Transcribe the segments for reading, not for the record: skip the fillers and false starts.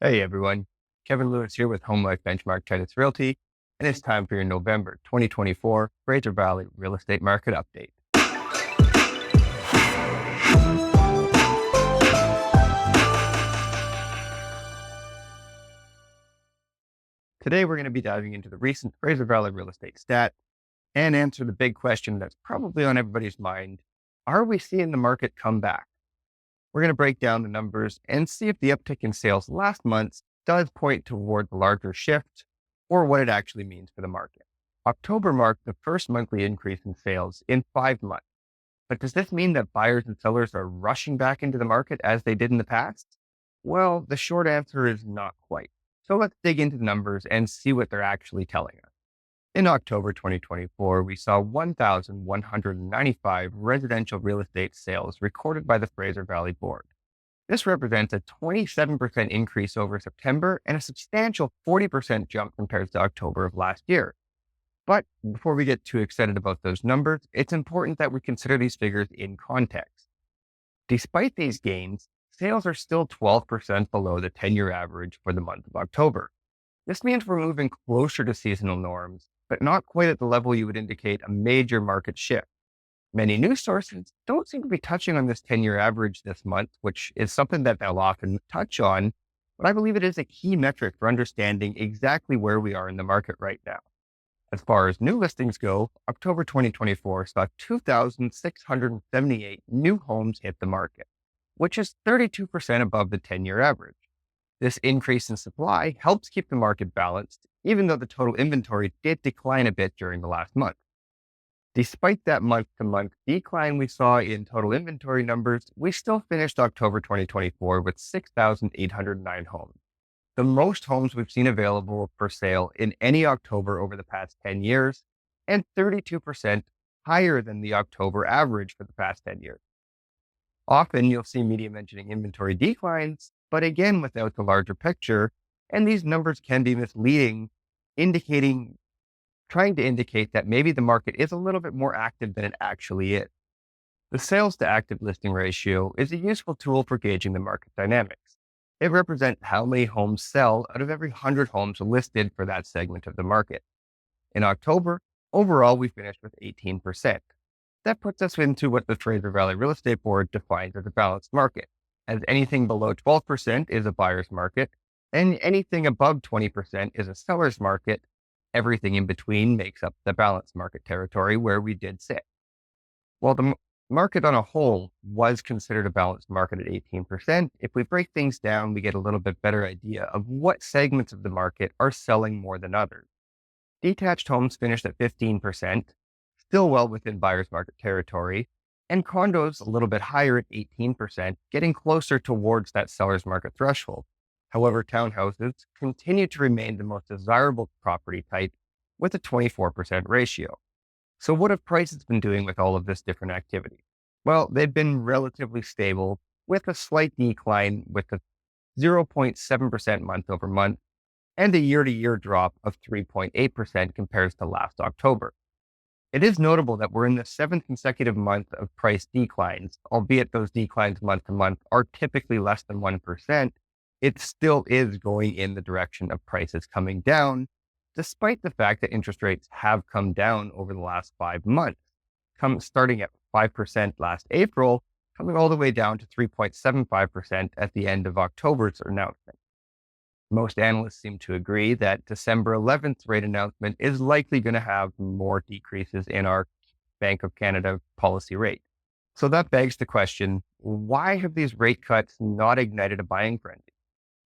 Hey everyone, Kevin Lewis here with Home Life Benchmark Tenants Realty, and it's time for your November 2024 Fraser Valley Real Estate Market Update. Today we're going to be diving into the recent Fraser Valley real estate stat and answer the big question that's probably on everybody's mind. Are we seeing the market come back? We're going to break down the numbers and see if the uptick in sales last month does point toward the larger shift or what it actually means for the market. October marked the first monthly increase in sales in 5 months. But does this mean that buyers and sellers are rushing back into the market as they did in the past? Well, the short answer is not quite. So let's dig into the numbers and see what they're actually telling us. In October 2024, we saw 1,195 residential real estate sales recorded by the Fraser Valley Board. This represents a 27% increase over September and a substantial 40% jump compared to October of last year. But before we get too excited about those numbers, it's important that we consider these figures in context. Despite these gains, sales are still 12% below the 10-year average for the month of October. This means we're moving closer to seasonal norms, but not quite at the level you would indicate a major market shift. Many news sources don't seem to be touching on this 10-year average this month, which is something that they'll often touch on, but I believe it is a key metric for understanding exactly where we are in the market right now. As far as new listings go, October 2024 saw 2,678 new homes hit the market, which is 32% above the 10-year average. This increase in supply helps keep the market balanced, even though the total inventory did decline a bit during the last month. Despite that month-to-month decline we saw in total inventory numbers, we still finished October 2024 with 6,809 homes, the most homes we've seen available for sale in any October over the past 10 years, and 32% higher than the October average for the past 10 years. Often you'll see media mentioning inventory declines, but again, without the larger picture, and these numbers can be misleading, trying to indicate that maybe the market is a little bit more active than it actually is. The sales to active listing ratio is a useful tool for gauging the market dynamics. It represents how many homes sell out of every 100 homes listed for that segment of the market. In October, overall, we finished with 18%. That puts us into what the Fraser Valley Real Estate Board defines as a balanced market, as anything below 12% is a buyer's market, and anything above 20% is a seller's market. Everything in between makes up the balanced market territory where we did sit. While the market on a whole was considered a balanced market at 18%, if we break things down, we get a little bit better idea of what segments of the market are selling more than others. Detached homes finished at 15%, still well within buyer's market territory, and condos a little bit higher at 18%, getting closer towards that seller's market threshold. However, townhouses continue to remain the most desirable property type with a 24% ratio. So what have prices been doing with all of this different activity? Well, they've been relatively stable with a slight decline with a 0.7% month over month and a year-to-year drop of 3.8% compared to last October. It is notable that we're in the 7th consecutive month of price declines, albeit those declines month to month are typically less than 1%. It still is going in the direction of prices coming down, despite the fact that interest rates have come down over the last 5 months, starting at 5% last April, coming all the way down to 3.75% at the end of October's announcement. Most analysts seem to agree that December 11th rate announcement is likely going to have more decreases in our Bank of Canada policy rate. So that begs the question, why have these rate cuts not ignited a buying frenzy?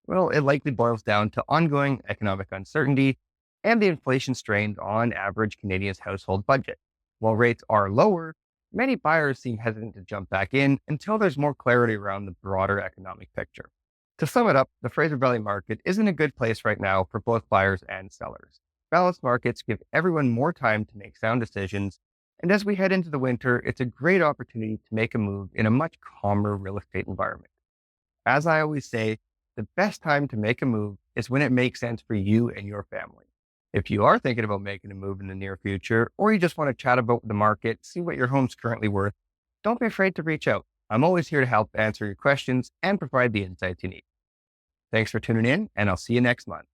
Well, it likely boils down to ongoing economic uncertainty and the inflation strain on average Canadians' household budget. While rates are lower, many buyers seem hesitant to jump back in until there's more clarity around the broader economic picture. To sum it up, the Fraser Valley market is in a good place right now for both buyers and sellers. Balanced markets give everyone more time to make sound decisions, and as we head into the winter, it's a great opportunity to make a move in a much calmer real estate environment. As I always say, the best time to make a move is when it makes sense for you and your family. If you are thinking about making a move in the near future, or you just want to chat about the market, see what your home's currently worth, don't be afraid to reach out. I'm always here to help answer your questions and provide the insights you need. Thanks for tuning in, and I'll see you next month.